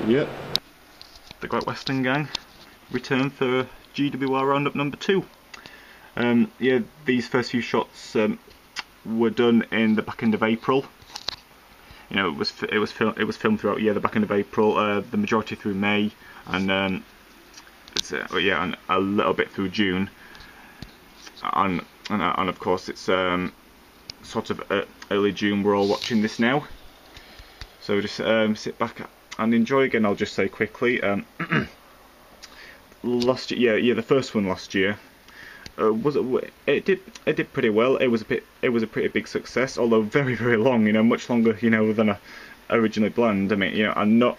Yep. The Great Western Gang return for GWR roundup number 2. Yeah, these first few shots were done in the back end of April. You know, it was filmed throughout the back end of April. The majority through May, and and a little bit through June. And of course it's sort of early June. We're all watching this now, so just sit back and enjoy. Again, I'll just say quickly, last year, yeah, the first one last year, it did pretty well. It was a pretty big success, although very, very long. You know, much longer, you know, than I originally planned. I mean, you know, and not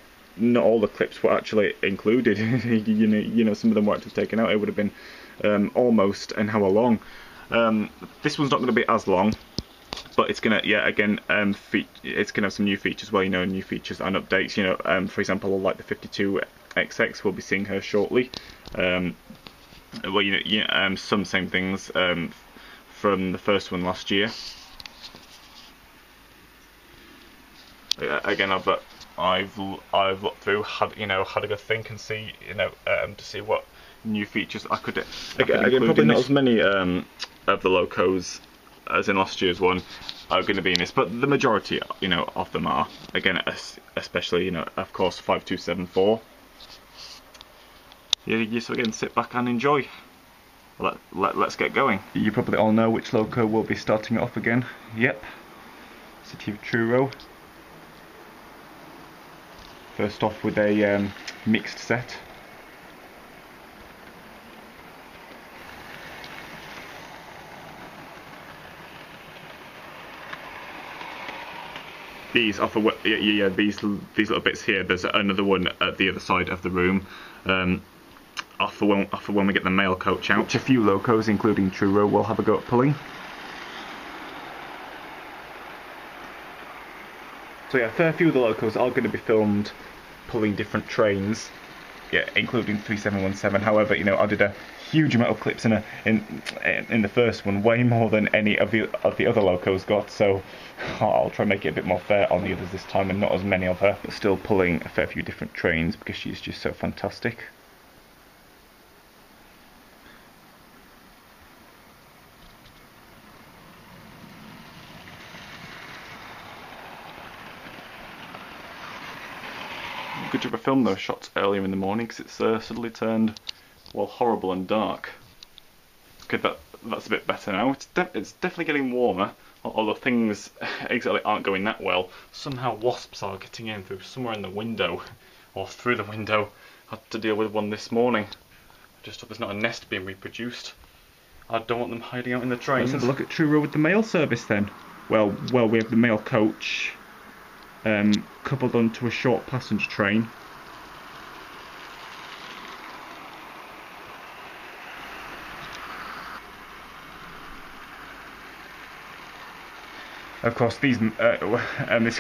all the clips were actually included. you know, some of them were actually taken out. It would have been almost an hour long. This one's not going to be as long, but it's gonna, yeah, again, it's gonna have some new features. Well, you know, new features and updates. You know, for example, like the 52XX, we'll be seeing her shortly. Well, you know, some same things from the first one last year. Again, I've looked through, had a good think and see, you know, to see what new features I could again, probably not as many of the locos as in last year's one are going to be in this, but the majority, you know, of them are. Again, especially, you know, of course, 5274. Yeah, just again, sit back and enjoy. Let's get going. You probably all know which loco will be starting it off again. Yep, City of Truro. First off with a mixed set. These offer, yeah, these little bits here. There's another one at the other side of the room. Offer when we get the mail coach out. Which a few locos, including Truro, will have a go at pulling. So yeah, a fair few of the locos are going to be filmed pulling different trains, yeah, including 3717. However, you know, I did a huge amount of clips in the first one, way more than any of the other locos got. So I'll try and make it a bit more fair on the others this time, and not as many of her, but still pulling a fair few different trains because she's just so fantastic. Good job I filmed those shots earlier in the morning, because it's suddenly turned, well, horrible and dark. Okay, that's a bit better now. It's definitely getting warmer, although things exactly aren't going that well. Somehow wasps are getting in through somewhere in the window, or through the window. I had to deal with one this morning. I just hope there's not a nest being reproduced. I don't want them hiding out in the trains. Let's have a look at Truro with the mail service then. Well, we have the mail coach coupled onto a short passenger train. Of course, these this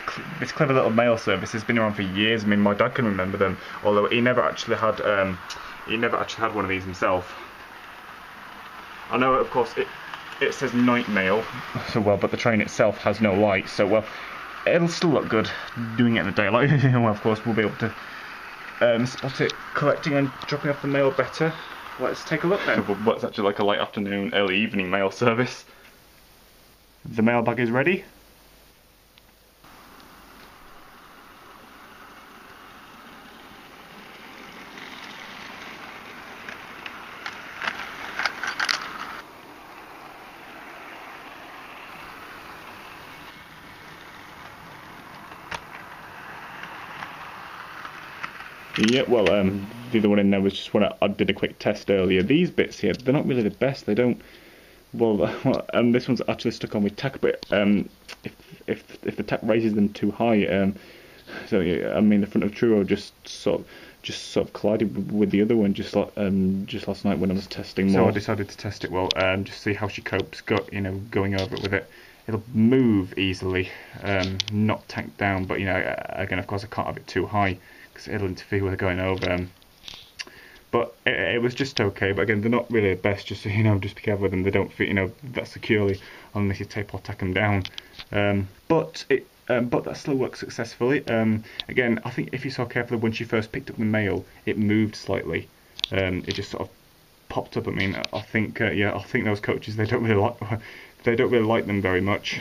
clever little mail service has been around for years. I mean, my dad can remember them, although he never actually had one of these himself. I know, of course, it says night mail, so well, but the train itself has no light, so well, it'll still look good doing it in the daylight. Well, of course, we'll be able to spot it collecting and dropping off the mail better. Let's take a look then. What's actually like a late afternoon, early evening mail service. The mailbag is ready. Yeah, well, the other one in there was just when I did a quick test earlier. These bits here, they're not really the best. They don't. Well, this one's actually stuck on with tack, but if the tack raises them too high, so yeah, I mean the front of Truro just sort of collided with the other one just last night when I was testing more. So I decided to test it, well, just see how she copes. Going over it with it. It'll move easily, not tanked down, but you know, again, of course, I can't have it too high because it'll interfere with it going over. But it was just okay. But again, they're not really the best. Just so you know, just be careful with them. They don't fit, you know, that securely unless you tape or tack them down. But but that still works successfully. Again, I think if you saw carefully when she first picked up the mail, it moved slightly. It just sort of popped up. I mean, I think yeah, I think those coaches, they don't really like them very much.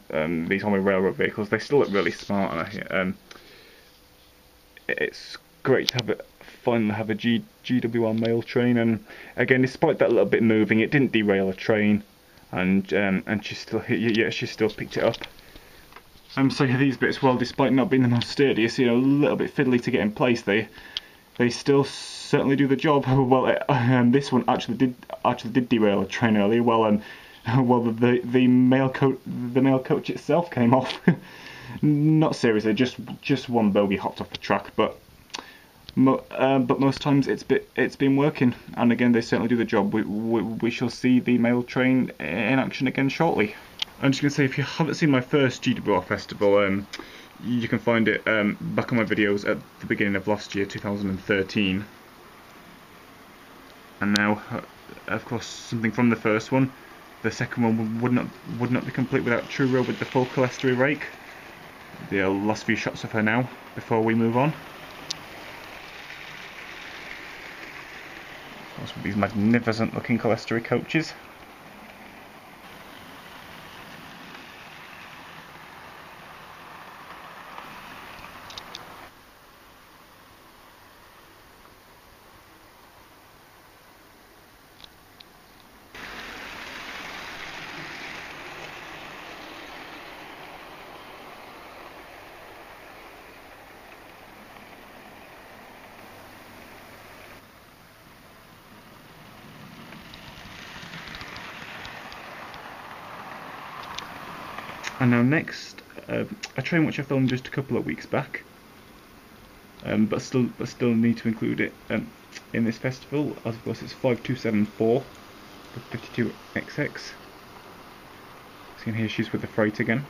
These Homing Railroad vehicles, they still look really smart, and it's great to finally have a GWR mail train. And again, despite that little bit moving, it didn't derail a train, and she still picked it up. So yeah, these bits, well, despite not being the most sturdiest, a little bit fiddly to get in place, they still certainly do the job. Well, this one actually did derail a train earlier. Well, the mail coach itself came off. Not seriously, just one bogie hopped off the track, but most times it's been working. And again, they certainly do the job. We shall see the mail train in action again shortly. I'm just going to say, if you haven't seen my first GWR festival, you can find it back on my videos at the beginning of last year, 2013. And now, of course, something from the first one. The second one would not be complete without Truro with the full clerestory rake. The last few shots of her now, before we move on. Of course, with these magnificent looking clerestory coaches. And now next, a train which I filmed just a couple of weeks back, but still need to include it in this festival. As of course, it's 5274, the 52XX. So you can hear she's with the freight again.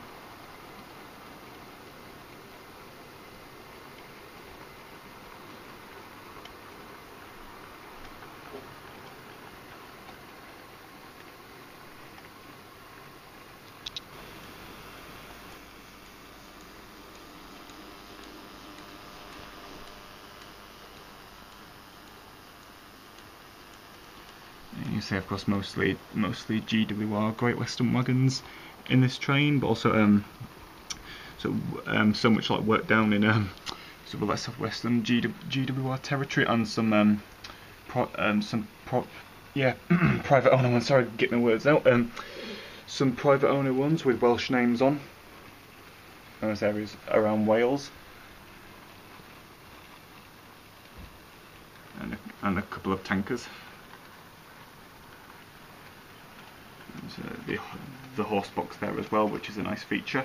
You see, of course, mostly GWR Great Western wagons in this train, but also so much like work down in sort of like southwestern GWR territory, and some private owner ones. Sorry, get my words out. Some private owner ones with Welsh names on those areas around Wales, and a couple of tankers. The horse box there as well, which is a nice feature.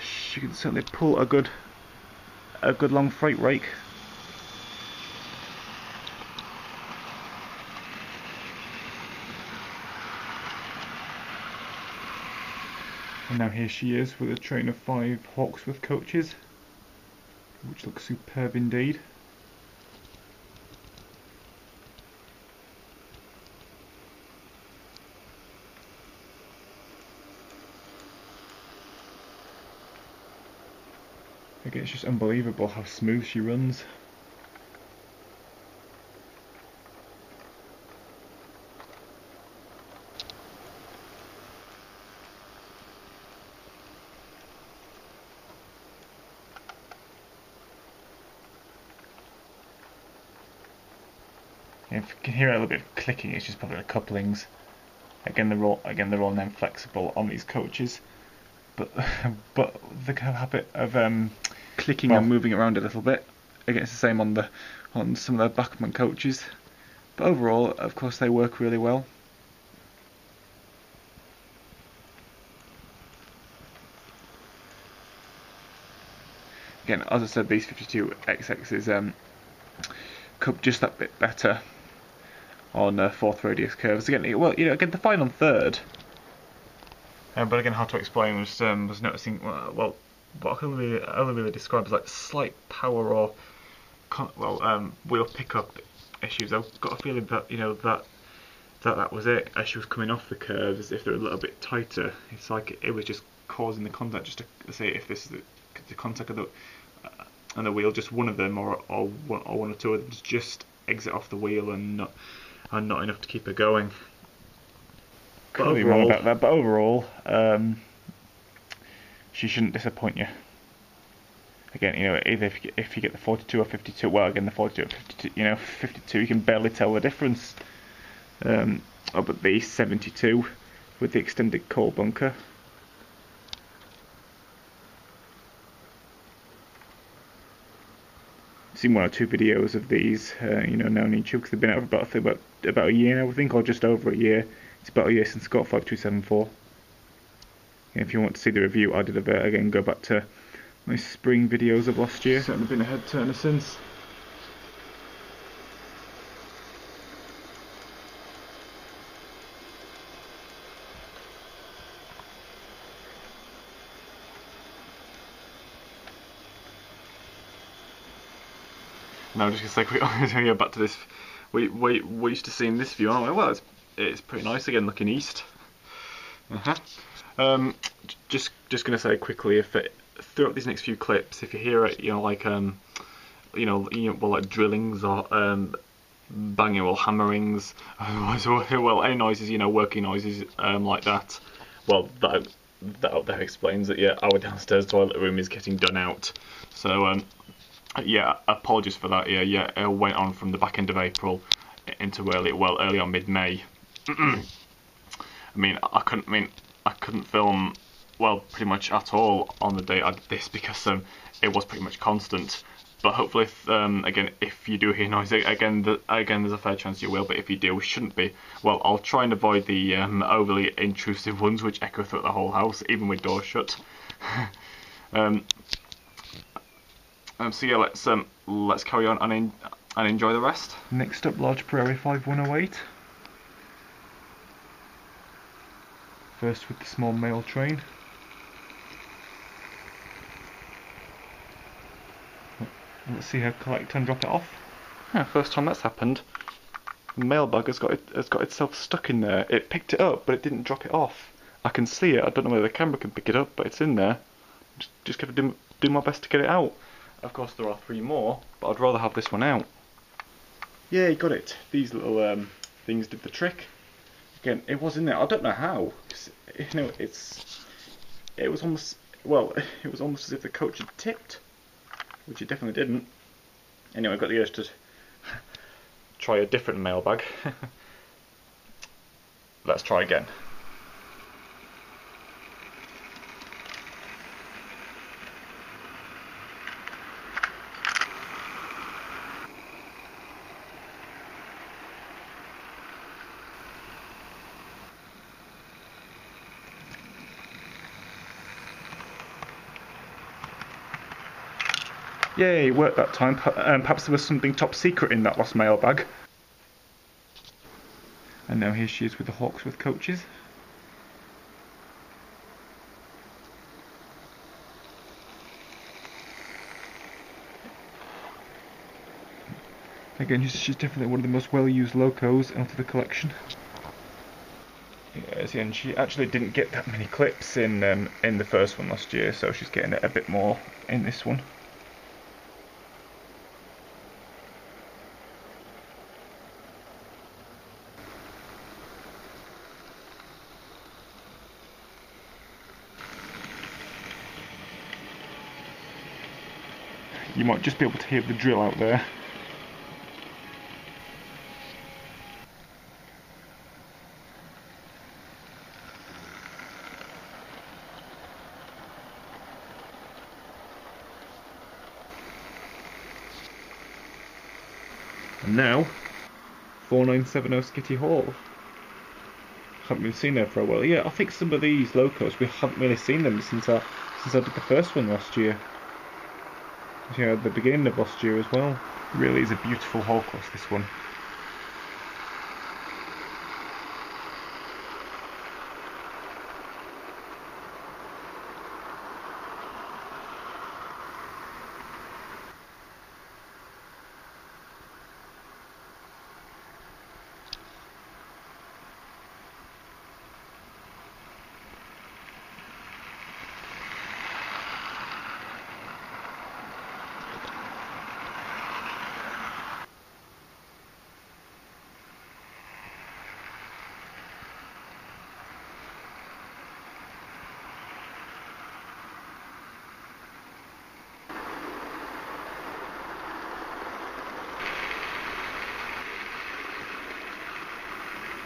She can certainly pull a good long freight rake. And now here she is with a train of 5 Hawksworth coaches, which looks superb indeed. Again, it's just unbelievable how smooth she runs. If you can hear a little bit of clicking, it's just probably the couplings. Again, they're all then flexible on these coaches, but the habit of clicking and moving around a little bit. Again, it's the same on some of the Bachmann coaches, but overall, of course, they work really well. Again, as I said, these 52XXs cope just that bit better on 4th radius curves. Again, well, again, the final third. But again, how to explain was noticing, well, what I can only really describe as like slight power or wheel pickup issues. I've got a feeling that that was it. As she was coming off the curves, if they're a little bit tighter, it's like it was just causing the contact. Just to say, if this is the contact of the and the wheel, just one of them or one or two of them just exit off the wheel and not enough to keep it going. Could be wrong about that, but overall, she shouldn't disappoint you. Again, either if you get the 42 or 52, well, again, the 42 or 52, 52, you can barely tell the difference. But the 72 with the extended coal bunker. I've seen one or two videos of these, now on YouTube, because they've been out for about a year now, I think, or just over a year. It's about a year since I got 5274. If you want to see the review I did of it, again, go back to my spring videos of last year. Certainly been a head turner since. Now, I'm just gonna say quickly, go back to this. We used to seeing this view. Oh, well, it's pretty nice again, looking east. Just gonna say quickly, if throughout these next few clips, if you hear it, like drillings or banging or hammerings, well, any noises, working noises like that, well, that explains it. Yeah, our downstairs toilet room is getting done out. So yeah, apologies for that. Yeah, it went on from the back end of April into early on mid-May. I couldn't film pretty much at all on the day I did this because it was pretty much constant. But hopefully, if you do hear noise, again, there's a fair chance you will. But if you do, it shouldn't be. Well, I'll try and avoid the overly intrusive ones which echo throughout the whole house, even with doors shut. So yeah, let's carry on and enjoy the rest. Next up, Large Prairie 5108. First with the small mail train. Let's see how collect and drop it off. Yeah, first time that's happened. The mailbag has got itself stuck in there. It picked it up, but it didn't drop it off. I can see it. I don't know whether the camera can pick it up, but it's in there. Just got to do my best to get it out. Of course, there are 3 more, but I'd rather have this one out. Yeah, you got it. These little things did the trick. Again, it was in there. I don't know how. It was almost as if the coach had tipped, which it definitely didn't. Anyway, I got the urge to try a different mailbag. Let's try again. Yay, it worked that time. Perhaps there was something top secret in that lost mailbag. And now here she is with the Hawksworth coaches. Again, she's definitely one of the most well-used locos out of the collection. Yes, and she actually didn't get that many clips in the first one last year, so she's getting a bit more in this one. You might just be able to hear the drill out there. And now, 4970 Skitty Hall. Haven't been seen there for a while. Yeah, I think some of these locos, we haven't really seen them since I did the first one last year. Yeah, at the beginning of last year as well. Really is a beautiful hall class, this one.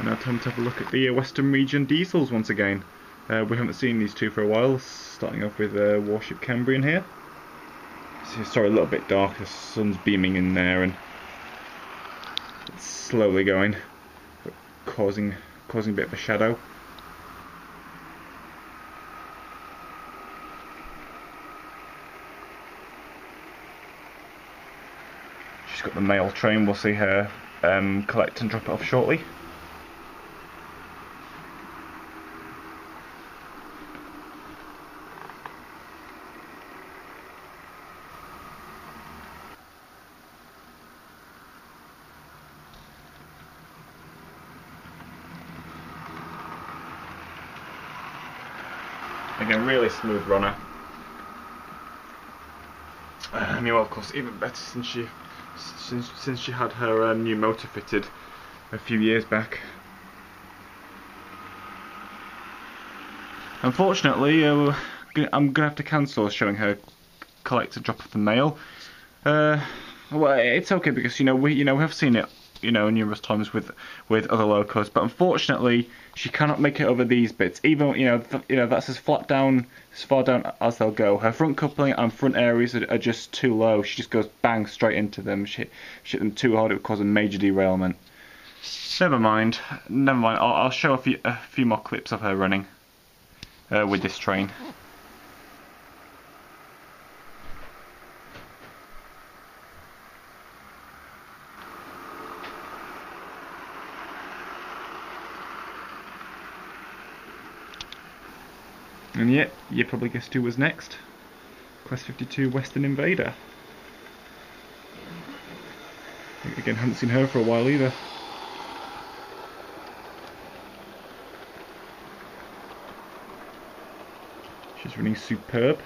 Now time to have a look at the Western Region diesels once again. We haven't seen these two for a while, starting off with Warship Cambrian here. So, sorry, a little bit dark, the sun's beaming in there and it's slowly going, but causing a bit of a shadow. She's got the mail train, we'll see her collect and drop it off shortly. Again, really smooth runner. Well, of course, even better since she had her new motor fitted a few years back. Unfortunately, I'm gonna have to cancel showing her collect and drop off the mail. Well, it's okay because we have seen it numerous times with other locos, but unfortunately she cannot make it over these bits. Even that's as far down as they'll go. Her front coupling and front areas are just too low. She just goes bang straight into them. She hit them too hard, it would cause a major derailment. Never mind. I'll show a few more clips of her running with this train. And yeah, you probably guessed who was next. Class 52 Western Invader. Again, haven't seen her for a while either. She's running superb.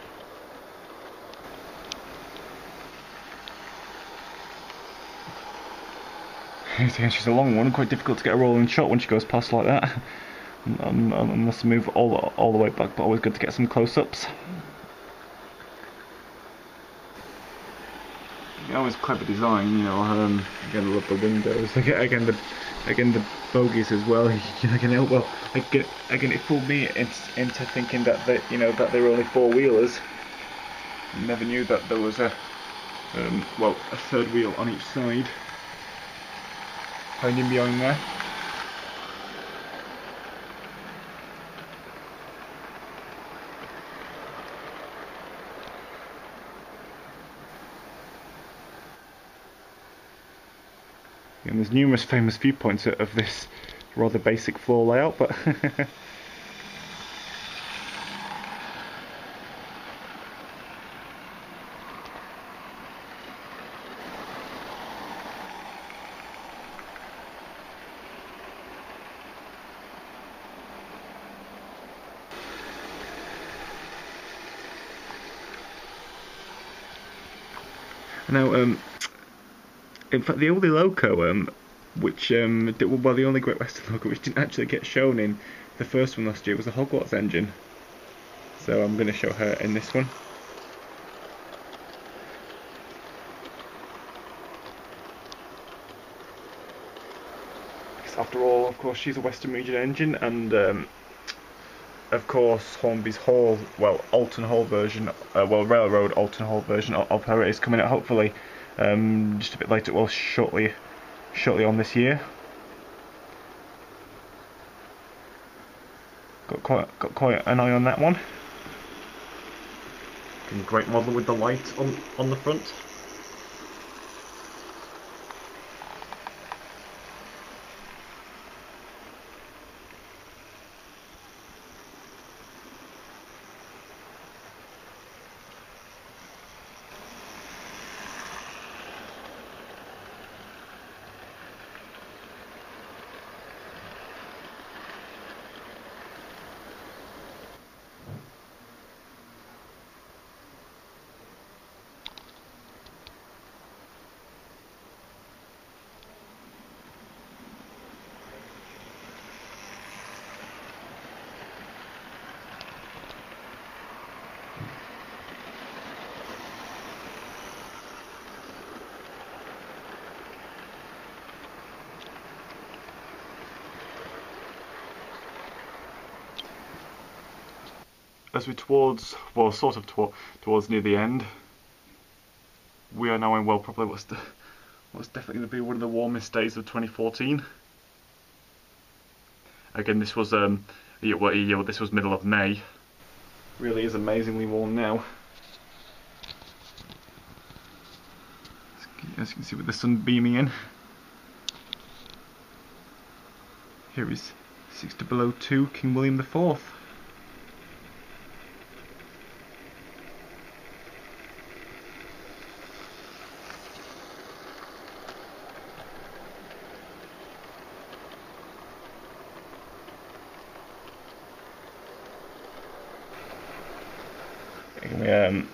She's a long one, quite difficult to get a rolling shot when she goes past like that. Unless I move all the way back, but always good to get some close-ups. Always clever design, again, I love the windows. Again, the bogies as well. Again, it fooled me into thinking that they were only four-wheelers. Never knew that there was a third wheel on each side. Hiding behind there. And there's numerous famous viewpoints of this rather basic floor layout, but now, in fact, the only loco, the only Great Western loco which didn't actually get shown in the first one last year was the Hogwarts engine. So I'm going to show her in this one. Because after all, of course, she's a Western Region engine, and of course, Hornby's Hall, Alton Hall version, Railroad Alton Hall version of her is coming out hopefully just a bit later, shortly on this year. Got quite an eye on that one. Great model with the light on the front. as we're towards, well, sort of towards near the end, we are now in, well, probably what's definitely going to be one of the warmest days of 2014. Again, this was this was middle of May. Really is amazingly warm now. As you can see with the sun beaming in. Here is 6002 King William IV. We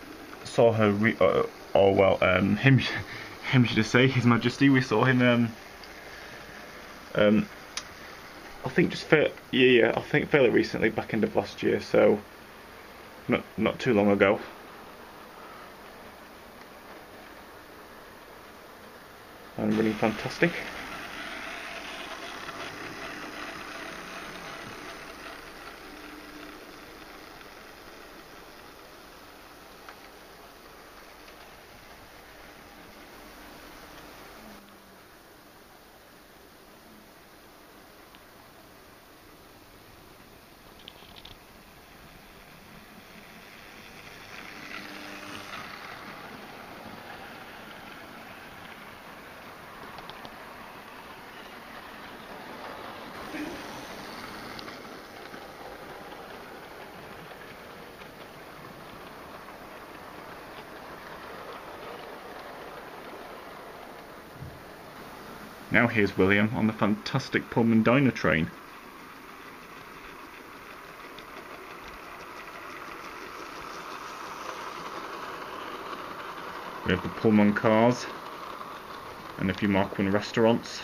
saw her, him should I say, His Majesty. We saw him, I think I think fairly recently, back end of last year, so not too long ago. And running fantastic. Now here's William on the fantastic Pullman diner train. We have the Pullman cars and a few Mark I restaurants.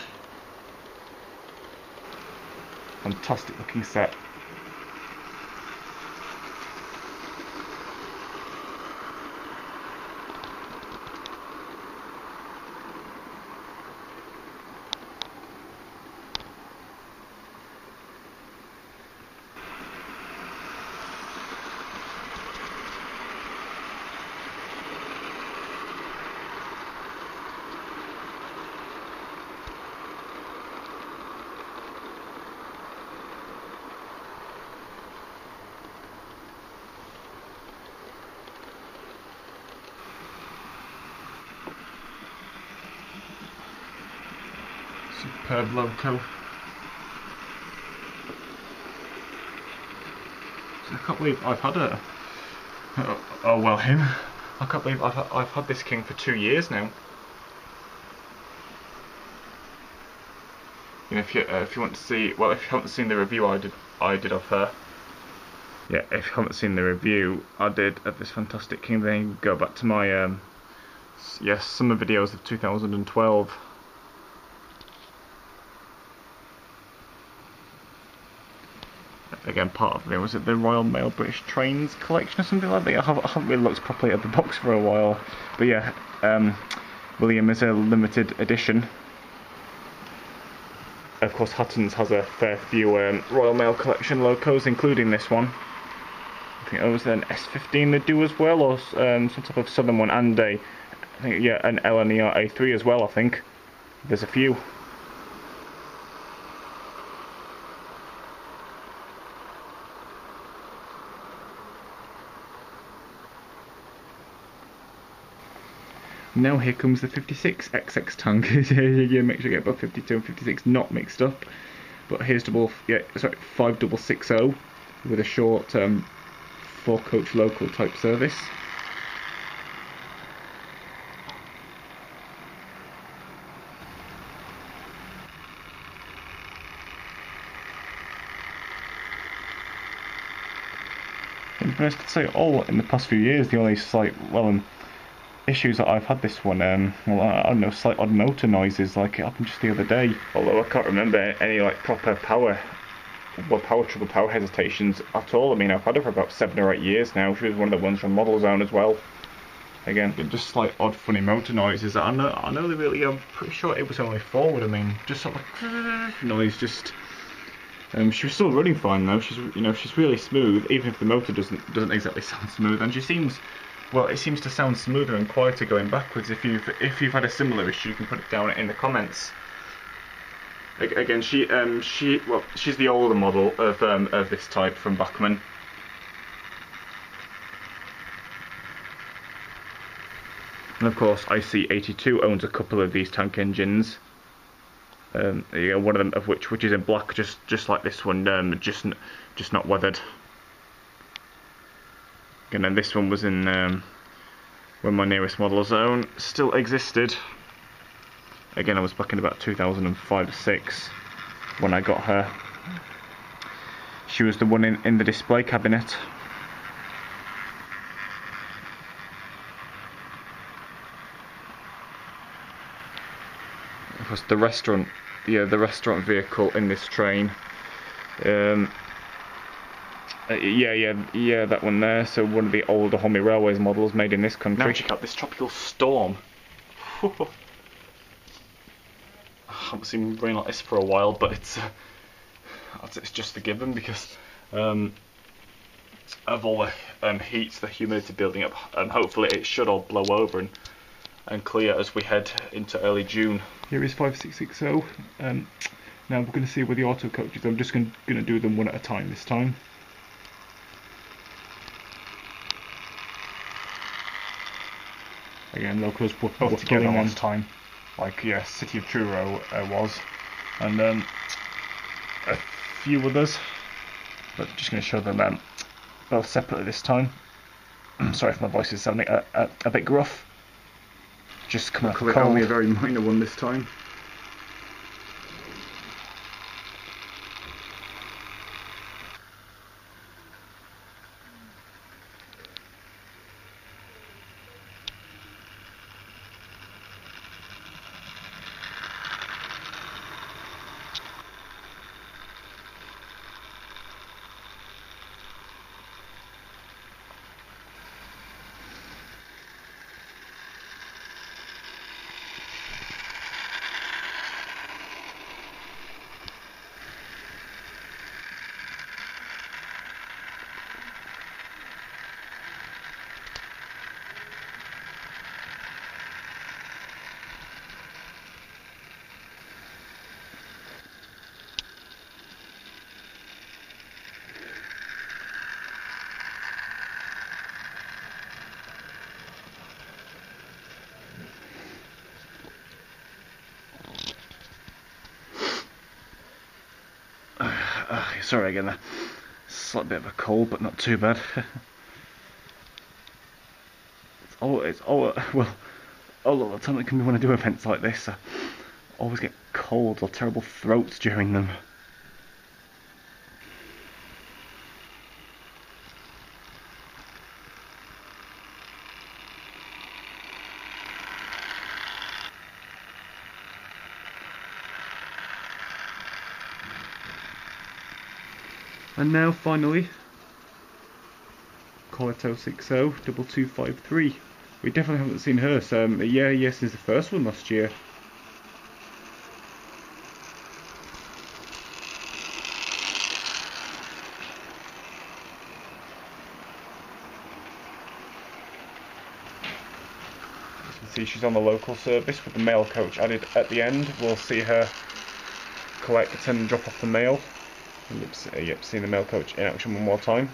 Fantastic looking set. Superb loco. I can't believe I've had a. Oh well, him. I can't believe I've had this king for 2 years now. You know, if you want to see, well, if you haven't seen the review I did of her. Yeah, if you haven't seen the review I did of this fantastic king, then go back to my summer videos of 2012. Again, part of it was it the Royal Mail British Trains collection or something like that. I haven't really looked properly at the box for a while, but yeah, William is a limited edition. Of course, Hutton's has a fair few Royal Mail collection locos, including this one. I think it was an S15 they do as well, or some type of southern one, and an LNER A3 as well. I think there's a few. Now here comes the 56 XX tank. Yeah, make sure you get both 52 and 56 not mixed up. But here's 5660 with a short 4-coach local type service. And I could say in the past few years, the only slight issues that I've had this one, I don't know, slight odd motor noises, like it happened just the other day. Although I can't remember any proper power trouble, power hesitations at all. I mean, I've had her for about 7 or 8 years now. She was one of the ones from Model Zone as well. Again, just slight odd funny motor noises. I'm pretty sure it was only forward. I mean, just sort of like noise, just She was still running fine though. She's really smooth, even if the motor doesn't exactly sound smooth. And she seems, well, it seems to sound smoother and quieter going backwards. If you've had a similar issue, you can put it down in the comments. Again, she's the older model of this type from Bachmann. And of course, IC82 owns a couple of these tank engines. One of them of which is in black, just like this one, just not weathered. Again, and this one was in when my nearest model zone still existed. Again, I was back in about 2005 or 6 when I got her. She was the one in the display cabinet. Of course, the restaurant vehicle in this train. Yeah, that one there. So one of the older Hommy Railways models made in this country. Now check out this tropical storm. I haven't seen rain like this for a while, but it's just the given because of all the heat, the humidity building up, and hopefully it should all blow over and clear as we head into early June. Here is 5660. Now we're going to see where the auto coaches. I'm just going to do them one at a time this time. Again, locals both together last time, like City of Truro was, and a few others. But just going to show them both separately this time. Sorry if my voice is sounding a bit gruff. Just coming off cold. Only a very minor one this time. Sorry again, a slight bit of a cold, but not too bad. It's all well, a lot of the time it can be when I do events like this. I always get colds or terrible throats during them. And now finally, Calla Tow 60 2253. We definitely haven't seen her. So yeah, since the first one last year. As you can see, she's on the local service with the mail coach added at the end. We'll see her collect and drop off the mail. Yep, seeing the mail coach in action one more time.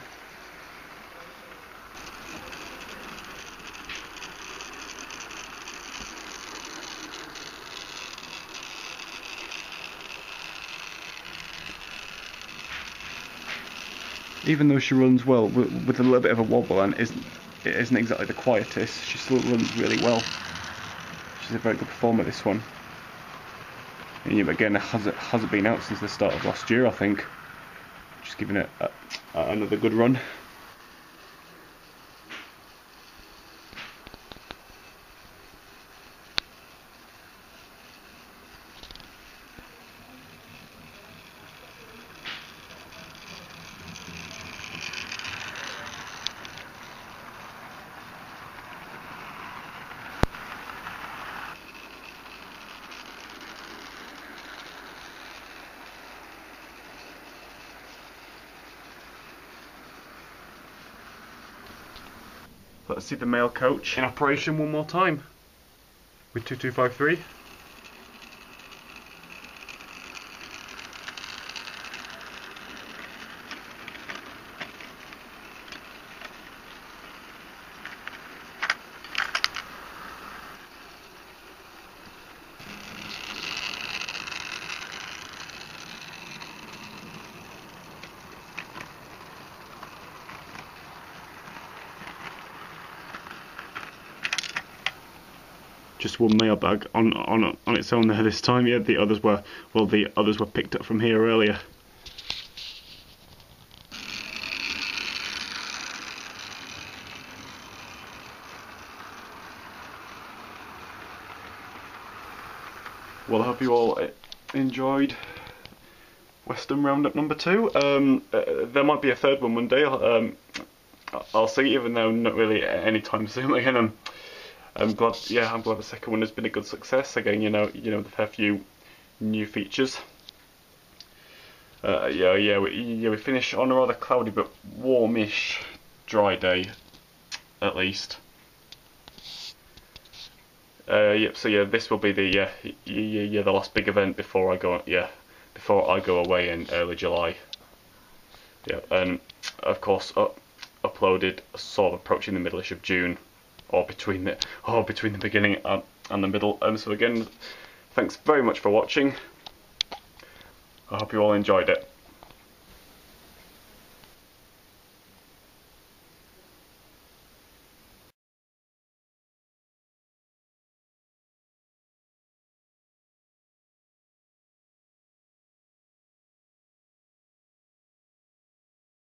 Even though she runs well with a little bit of a wobble and it isn't exactly the quietest, she still runs really well. She's a very good performer, this one. And again, it hasn't been out since the start of last year, I think. Just giving it another good run. Let's see the mail coach in operation one more time with 2253. Just one mailbag on its own there this time. Yeah, the others were picked up from here earlier. Well, I hope you all enjoyed Western Roundup number 2. There might be a third one one day. I'll see, even though not really anytime soon. Again, I'm glad the second one has been a good success. Again, you know, the fair few new features. We finish on a rather cloudy but warmish, dry day, at least. This will be the last big event before I go away in early July. Yeah, and of course uploaded sort of approaching the middle-ish of June. Or between the beginning and the middle. So again, thanks very much for watching. I hope you all enjoyed it.